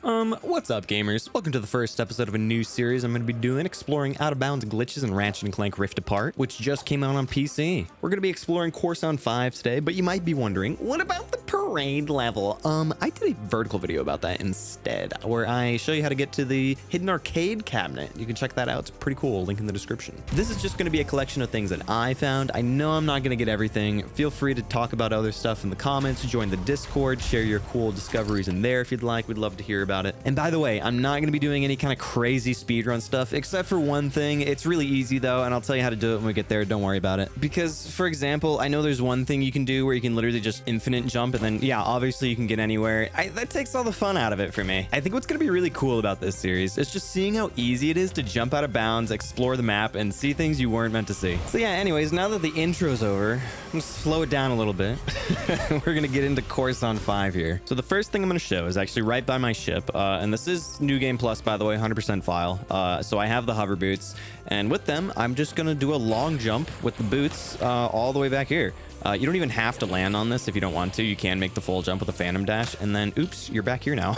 What's up, gamers? Welcome to the first episode of a new series I'm going to be doing, exploring out-of-bounds glitches in Ratchet and Clank Rift Apart, which just came out on PC. We're going to be exploring Corson 5 today, but you might be wondering, what about the parade level? I did a vertical video about that instead, where I show you how to get to the hidden arcade cabinet. You can check that out. It's pretty cool. Link in the description. This is just going to be a collection of things that I found. I know I'm not going to get everything. Feel free to talk about other stuff in the comments, join the Discord, share your cool discoveries in there if you'd like. We'd love to hear about it. And by the way, I'm not going to be doing any kind of crazy speedrun stuff, except for one thing. It's really easy though, and I'll tell you how to do it when we get there. Don't worry about it. Because, for example, I know there's one thing you can do where you can literally just infinite jump, and then, yeah, obviously you can get anywhere. That takes all the fun out of it for me. I think what's going to be really cool about this series is just seeing how easy it is to jump out of bounds, explore the map, and see things you weren't meant to see. So yeah, anyways, now that the intro's over, I'm going to slow it down a little bit. We're going to get into Corson 5 here. So the first thing I'm going to show is actually right by my ship, and this is New Game Plus, by the way, 100% file. So I have the hover boots, and with them, I'm just going to do a long jump with the boots all the way back here. You don't even have to land on this if you don't want to. You can make the full jump with a phantom dash, and then, oops, you're back here now.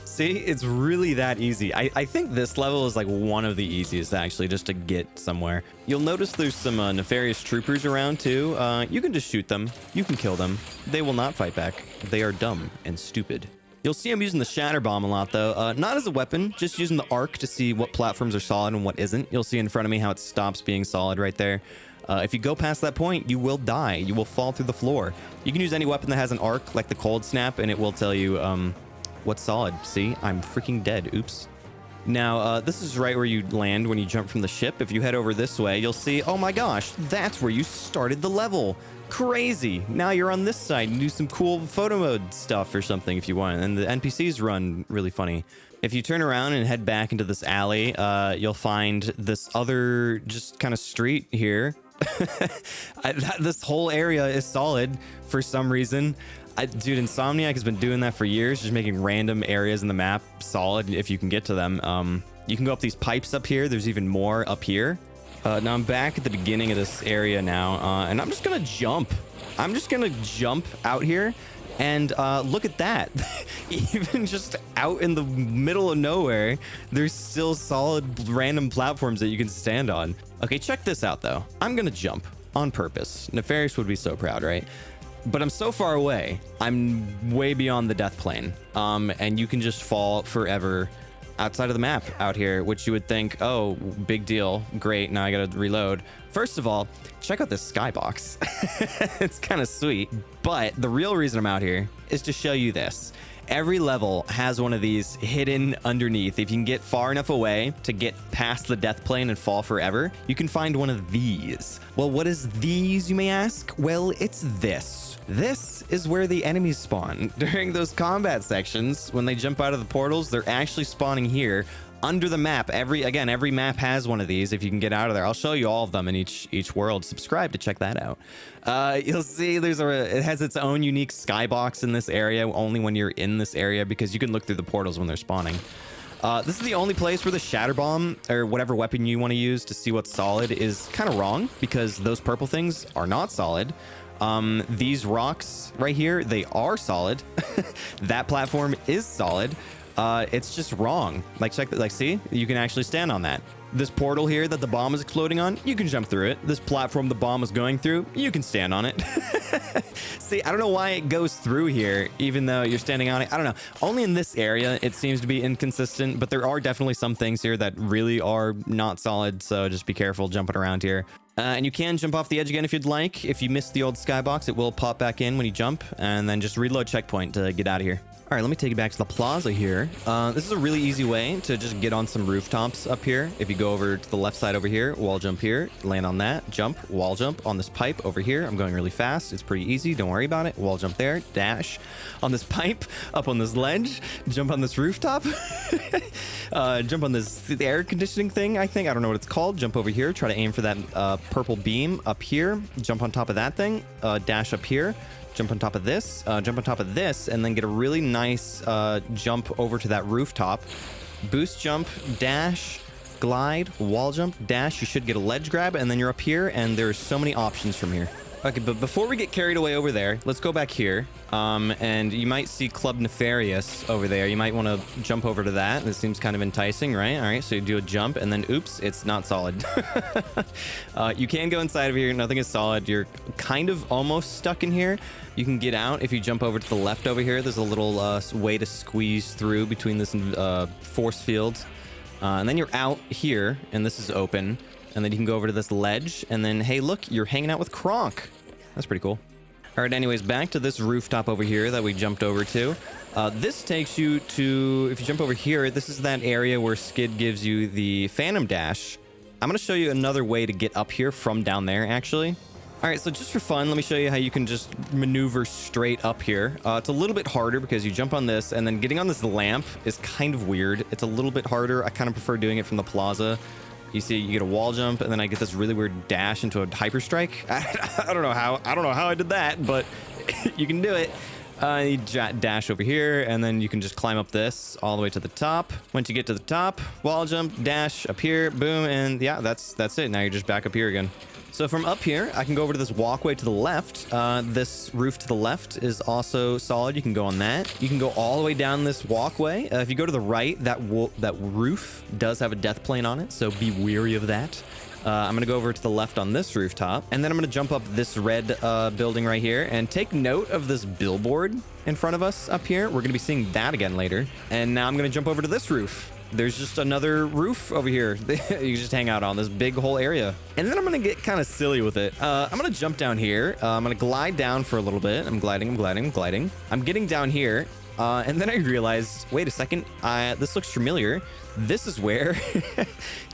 See, it's really that easy. I think this level is like one of the easiest, actually, just to get somewhere. You'll notice there's some nefarious troopers around, too. You can just shoot them. You can kill them. They will not fight back. They are dumb and stupid. You'll see I'm using the shatter bomb a lot, though. Not as a weapon, just using the arc to see what platforms are solid and what isn't. You'll see in front of me how it stops being solid right there. If you go past that point, you will die. You will fall through the floor. You can use any weapon that has an arc, like the cold snap, and it will tell you what's solid. See, I'm freaking dead. Oops. Now, this is right where you land when you jump from the ship. If you head over this way, you'll see, oh my gosh, that's where you started the level. Crazy. Now you're on this side and do some cool photo mode stuff or something if you want. And the NPCs run really funny. If you turn around and head back into this alley, you'll find this other just kind of street here. This whole area is solid for some reason. Dude, Insomniac has been doing that for years, just making random areas in the map solid if you can get to them. You can go up these pipes up here. There's even more up here. Now I'm back at the beginning of this area now, and I'm just gonna jump. I'm just gonna jump out here, and look at that. Even just out in the middle of nowhere, there's still solid random platforms that you can stand on. Okay, check this out though. I'm gonna jump on purpose. Nefarious would be so proud, right? But I'm so far away. I'm way beyond the death plane, and you can just fall forever outside of the map out here, which you would think, oh, big deal, great, now I gotta reload. First of all, check out this skybox. It's kind of sweet, but the real reason I'm out here is to show you this. Every level has one of these hidden underneath. If you can get far enough away to get past the death plane and fall forever, you can find one of these. Well, what is these, you may ask? Well, it's this. This is where the enemies spawn. During those combat sections, when they jump out of the portals, they're actually spawning here under the map. Every map has one of these if you can get out of there. I'll show you all of them in each world. Subscribe to check that out. You'll see it has its own unique skybox in this area, only when you're in this area, because you can look through the portals when they're spawning. This is the only place where the shatter bomb or whatever weapon you want to use to see what's solid is kind of wrong, because those purple things are not solid. These rocks right here, they are solid. That platform is solid. It's just wrong. Like, check that. Like, see, you can actually stand on that. This portal here that the bomb is exploding on, you can jump through it. This platform the bomb is going through, you can stand on it. See, I don't know why it goes through here, even though you're standing on it. I don't know. Only in this area, it seems to be inconsistent, but there are definitely some things here that really are not solid. So just be careful jumping around here. And you can jump off the edge again if you'd like. If you miss the old skybox, it will pop back in when you jump, and then just reload checkpoint to get out of here. All right, let me take you back to the plaza here. This is a really easy way to just get on some rooftops up here. If you go over to the left side over here, wall jump here, land on that, jump, wall jump on this pipe over here. I'm going really fast. It's pretty easy. Don't worry about it. Wall jump there, dash on this pipe, up on this ledge, jump on this rooftop, jump on the air conditioning thing, I think. I don't know what it's called. Jump over here, try to aim for that purple beam up here, jump on top of that thing, dash up here, jump on top of this, jump on top of this, and then get a really nice jump over to that rooftop. Boost jump, dash, glide, wall jump, dash. You should get a ledge grab, and then you're up here, and there's so many options from here. Okay, but before we get carried away over there, let's go back here. And you might see Club Nefarious over there. You might want to jump over to that. This seems kind of enticing, right? All right, so you do a jump, and then oops, it's not solid. You can go inside of here. Nothing is solid. You're kind of almost stuck in here. You can get out if you jump over to the left over here. There's a little way to squeeze through between this force field. And then you're out here, and this is open. And then you can go over to this ledge, and then, hey, look, you're hanging out with Kronk. That's pretty cool. All right, anyways, back to this rooftop over here that we jumped over to. This takes you to, if you jump over here, this is that area where Skid gives you the Phantom Dash. I'm going to show you another way to get up here from down there, actually. All right, so just for fun, let me show you how you can just maneuver straight up here. It's a little bit harder because you jump on this, and then getting on this lamp is kind of weird. It's a little bit harder. I kind of prefer doing it from the plaza. You see, you get a wall jump, and then I get this really weird dash into a hyper strike. I don't know how. I don't know how I did that, but you can do it. You dash over here, and then you can just climb up this all the way to the top. Once you get to the top, wall jump, dash up here, boom, and yeah, that's it. Now you're just back up here again. So from up here, I can go over to this walkway to the left. This roof to the left is also solid. You can go on that. You can go all the way down this walkway. If you go to the right, that roof does have a death plane on it, so be wary of that. I'm going to go over to the left on this rooftop, and then I'm going to jump up this red building right here, and take note of this billboard in front of us up here. We're going to be seeing that again later. And now I'm going to jump over to this roof. There's just another roof over here. You can just hang out on this big whole area. And then I'm going to get kind of silly with it. I'm going to jump down here. I'm going to glide down for a little bit. I'm gliding. I'm getting down here. And then I realized, wait a second, this looks familiar. This is where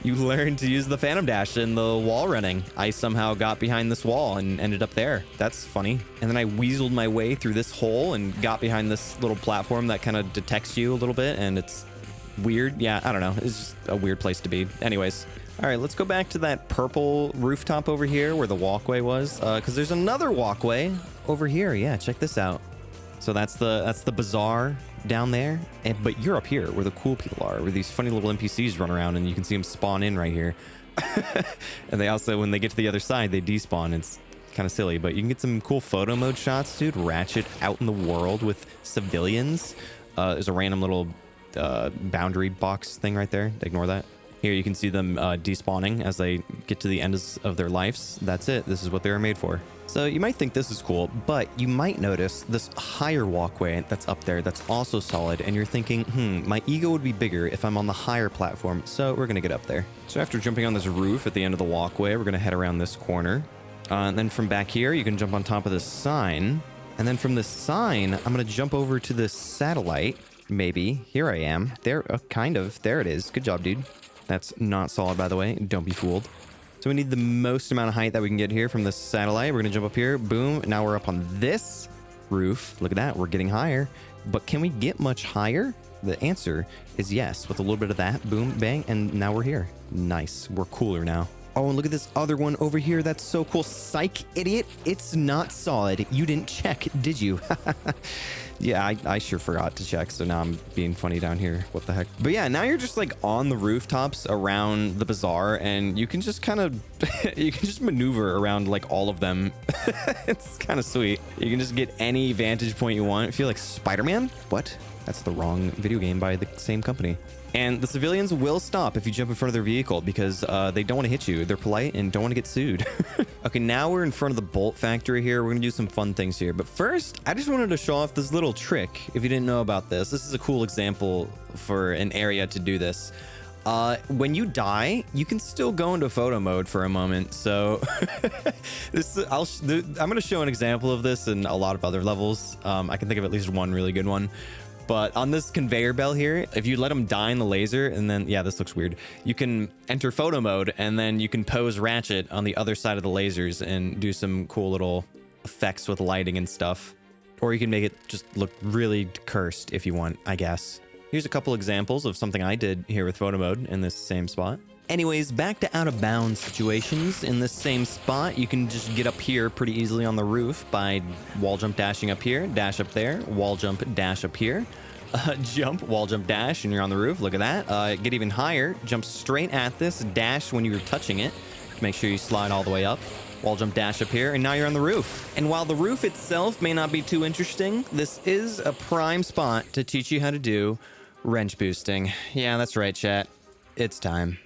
you learn to use the Phantom Dash in the wall running. I somehow got behind this wall and ended up there. That's funny. And then I weaseled my way through this hole and got behind this little platform that kind of detects you a little bit. And it's weird. Yeah, I don't know. It's just a weird place to be. Anyways. All right, let's go back to that purple rooftop over here where the walkway was. Because there's another walkway over here. Yeah, check this out. So that's the bazaar down there. But you're up here where the cool people are, where these funny little NPCs run around, and you can see them spawn in right here. And they also, when they get to the other side, they despawn. It's kind of silly, but you can get some cool photo mode shots, dude. Ratchet out in the world with civilians. There's a random little boundary box thing right there. Ignore that. Here you can see them despawning as they get to the end of their lives. That's it. This is what they were made for. So you might think this is cool, but you might notice this higher walkway that's up there that's also solid, and you're thinking, my ego would be bigger if I'm on the higher platform, so we're going to get up there. So after jumping on this roof at the end of the walkway, we're going to head around this corner. And then from back here, you can jump on top of this sign. And then from this sign, I'm going to jump over to this satellite. Maybe. Here I am. There, kind of. There it is. Good job, dude. That's not solid, by the way. Don't be fooled. So we need the most amount of height that we can get here from this satellite. We're going to jump up here. Boom. Now we're up on this roof. Look at that. We're getting higher. But can we get much higher? The answer is yes. With a little bit of that. Boom, bang. And now we're here. Nice. We're cooler now. Oh, and look at this other one over here. That's so cool. Psych, idiot. It's not solid. You didn't check, did you? Yeah, I sure forgot to check, so now I'm being funny down here. What the heck? But yeah, now you're just like on the rooftops around the bazaar, and you can just kind of, you can just maneuver around like all of them. It's kind of sweet. You can just get any vantage point you want. I feel like Spider-Man? What? That's the wrong video game by the same company. And the civilians will stop if you jump in front of their vehicle because they don't want to hit you. They're polite and don't want to get sued. Okay, now we're in front of the bolt factory here. We're going to do some fun things here. But first, I just wanted to show off this little trick. If you didn't know about this, this is a cool example for an area to do this. When you die, you can still go into photo mode for a moment. So I'm going to show an example of this in a lot of other levels. I can think of at least one really good one. But on this conveyor belt here, if you let them die in the laser, and then, yeah, this looks weird. You can enter photo mode, and then you can pose Ratchet on the other side of the lasers and do some cool little effects with lighting and stuff. Or you can make it just look really cursed if you want, I guess. Here's a couple examples of something I did here with photo mode in this same spot. Anyways, back to out of bounds situations. In this same spot, you can just get up here pretty easily on the roof by wall jump dashing up here, dash up there, wall jump dash up here, jump, wall jump dash, and you're on the roof. Look at that. Get even higher, jump straight at this, dash when you're touching it. Make sure you slide all the way up. Wall jump dash up here, and now you're on the roof. And while the roof itself may not be too interesting, this is a prime spot to teach you how to do wrench boosting. Yeah, that's right, chat. It's time.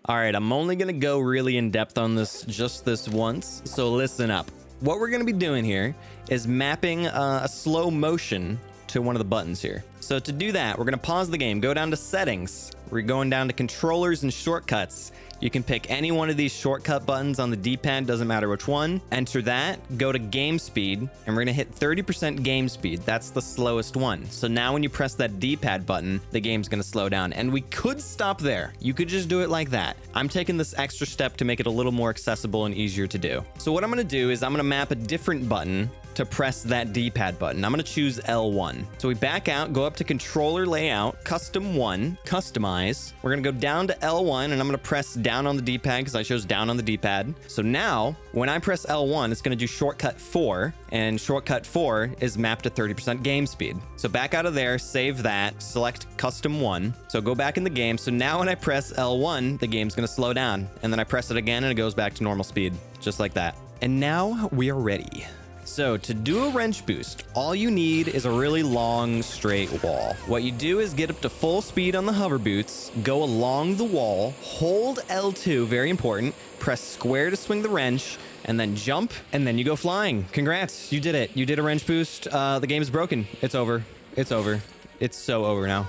All right, I'm only gonna go really in depth on this just this once, so listen up. What we're gonna be doing here is mapping a slow motion to one of the buttons here. So to do that, we're gonna pause the game, go down to settings. We're going down to controllers and shortcuts. You can pick any one of these shortcut buttons on the D-pad, doesn't matter which one. Enter that, go to game speed, and we're gonna hit 30% game speed. That's the slowest one. So now when you press that D-pad button, the game's gonna slow down. And we could stop there. You could just do it like that. I'm taking this extra step to make it a little more accessible and easier to do. So what I'm gonna do is I'm gonna map a different button to press that D-pad button. I'm gonna choose L1. So we back out, go up to controller layout, custom 1, customize. We're gonna go down to L1 and I'm gonna press down on the D-pad because I chose down on the D-pad. So now when I press L1, it's gonna do shortcut 4, and shortcut 4 is mapped to 30% game speed. So back out of there, save that, select custom 1. So go back in the game. So now when I press L1, the game's gonna slow down, and then I press it again and it goes back to normal speed, just like that. And now we are ready. So to do a wrench boost, all you need is a really long straight wall. What you do is get up to full speed on the hover boots, go along the wall, hold L2, very important, press square to swing the wrench, and then jump, and then you go flying. Congrats, you did it. You did a wrench boost. The game is broken. It's over. It's over. It's so over now.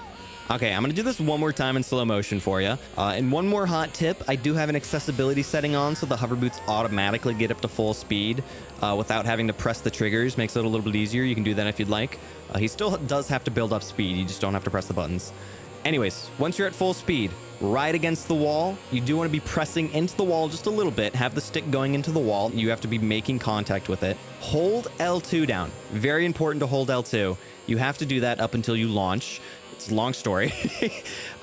Okay, I'm gonna do this one more time in slow motion for you. And one more hot tip, I do have an accessibility setting on so the hover boots automatically get up to full speed without having to press the triggers. Makes it a little bit easier. You can do that if you'd like. He still does have to build up speed. You just don't have to press the buttons. Anyways, once you're at full speed, right against the wall, you do want to be pressing into the wall just a little bit. Have the stick going into the wall. You have to be making contact with it. Hold L2 down. Very important to hold L2. You have to do that up until you launch. It's a long story.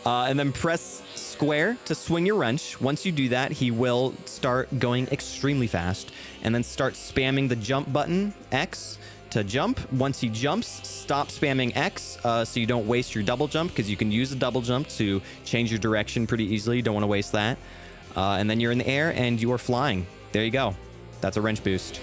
And then press square to swing your wrench. Once you do that, he will start going extremely fast, and then start spamming the jump button, X, to jump. Once he jumps, stop spamming X so you don't waste your double jump, because you can use a double jump to change your direction pretty easily. You don't want to waste that. And then you're in the air and you are flying. There you go. That's a wrench boost.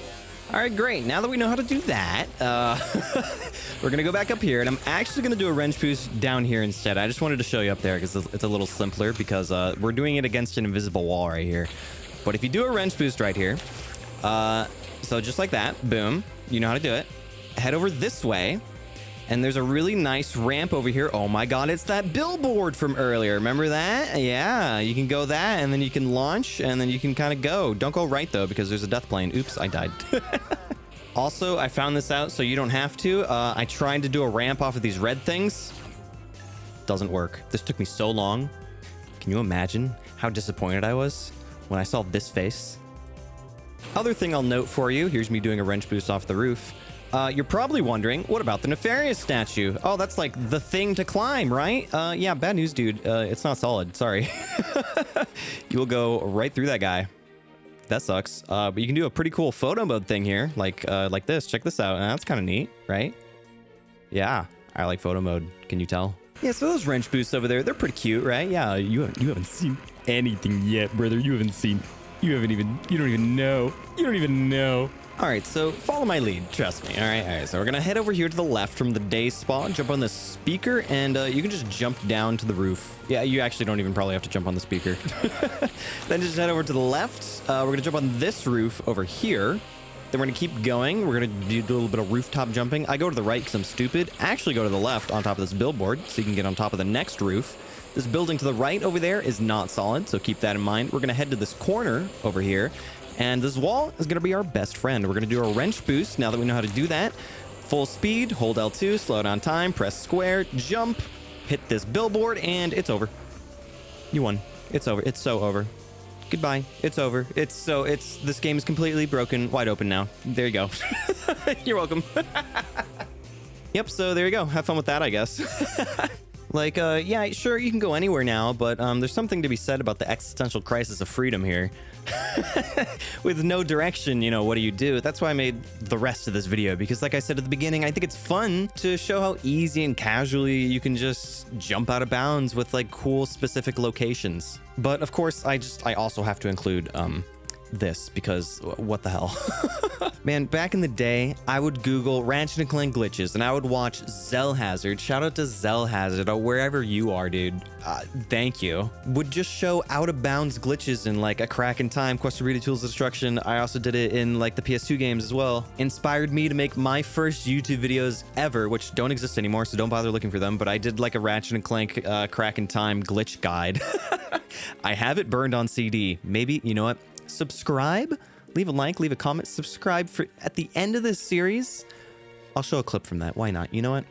All right, great. Now that we know how to do that, we're going to go back up here, and I'm actually going to do a wrench boost down here instead. I just wanted to show you up there because it's a little simpler, because we're doing it against an invisible wall right here. But if you do a wrench boost right here, so just like that, boom, you know how to do it. Head over this way, and there's a really nice ramp over here. Oh my God, it's that billboard from earlier. Remember that? Yeah, you can go that, and then you can launch, and then you can kind of go. Don't go right, though, because there's a death plane. Oops, I died. Also, I found this out so you don't have to. I tried to do a ramp off of these red things. Doesn't work. This took me so long. Can you imagine how disappointed I was when I saw this face? Other thing I'll note for you, here's me doing a wrench boost off the roof. You're probably wondering, what about the Nefarious statue? Oh, that's like the thing to climb, right? Yeah, bad news, dude. It's not solid. Sorry. You will go right through that guy. That sucks. But you can do a pretty cool photo mode thing here, like this. Check this out. That's kind of neat, right? Yeah, I like photo mode. Can you tell? Yeah, so those wrench boosts over there, they're pretty cute, right? Yeah, you haven't seen anything yet, brother. You don't even know. You don't even know. All right, so follow my lead. Trust me. All right. So we're going to head over here to the left from the day spot, jump on this speaker, and you can just jump down to the roof. Yeah, you actually don't even probably have to jump on the speaker. Then just head over to the left. We're going to jump on this roof over here. Then we're going to keep going. We're going to do a little bit of rooftop jumping. I go to the right because I'm stupid. Actually go to the left on top of this billboard so you can get on top of the next roof. This building to the right over there is not solid, so keep that in mind. We're going to head to this corner over here. And this wall is going to be our best friend. We're going to do a wrench boost now that we know how to do that. Full speed, hold L2, slow down time, press square, jump, hit this billboard, and it's over. You won. It's over. It's so over. Goodbye. It's over. This game is completely broken, wide open now. There you go. You're welcome. Yep, so there you go. Have fun with that, I guess. Like, yeah, sure, you can go anywhere now, but there's something to be said about the existential crisis of freedom here. With no direction, you know, what do you do? That's why I made the rest of this video, because like I said at the beginning, I think it's fun to show how easy and casually you can just jump out of bounds with like cool specific locations. But of course, I also have to include this because what the hell? Man, back in the day, I would Google Ratchet and Clank glitches and I would watch Zell Hazard. Shout out to Zell Hazard or wherever you are, dude. Thank you. Would just show out of bounds glitches in like A Crack in Time, Quest for Read Tools of Destruction. I also did it in like the PS2 games as well. Inspired me to make my first YouTube videos ever, which don't exist anymore, so don't bother looking for them. But I did like a Ratchet and Clank Crack in Time glitch guide. I have it burned on CD. Maybe, you know what? Subscribe, leave a like, leave a comment, subscribe for at the end of this series. I'll show a clip from that. Why not? You know what?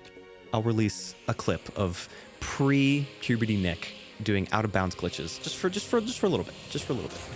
I'll release a clip of pre-puberty Nick doing out of bounds glitches just for a little bit,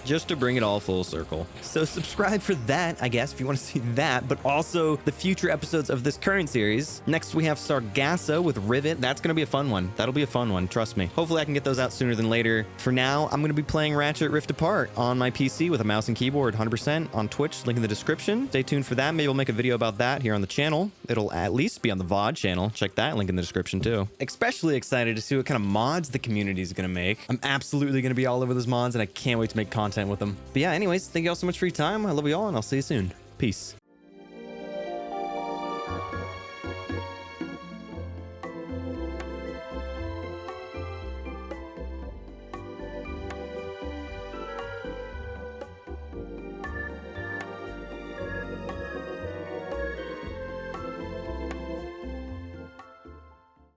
just to bring it all full circle. So subscribe for that, I guess, if you want to see that, but also the future episodes of this current series. Next we have Sargasso with Rivet. That's going to be a fun one. That'll be a fun one, trust me. Hopefully I can get those out sooner than later. For now, I'm going to be playing Ratchet Rift Apart on my PC with a mouse and keyboard 100% on Twitch, link in the description. Stay tuned for that. Maybe we'll make a video about that here on the channel. It'll at least be on the VOD channel. Check that link in the description too. Especially excited to see what kind of mods the community is going to make. I'm absolutely going to be all over those mods and I can't wait to make content with them. But yeah, anyways, thank you all so much for your time. I love you all and I'll see you soon. Peace.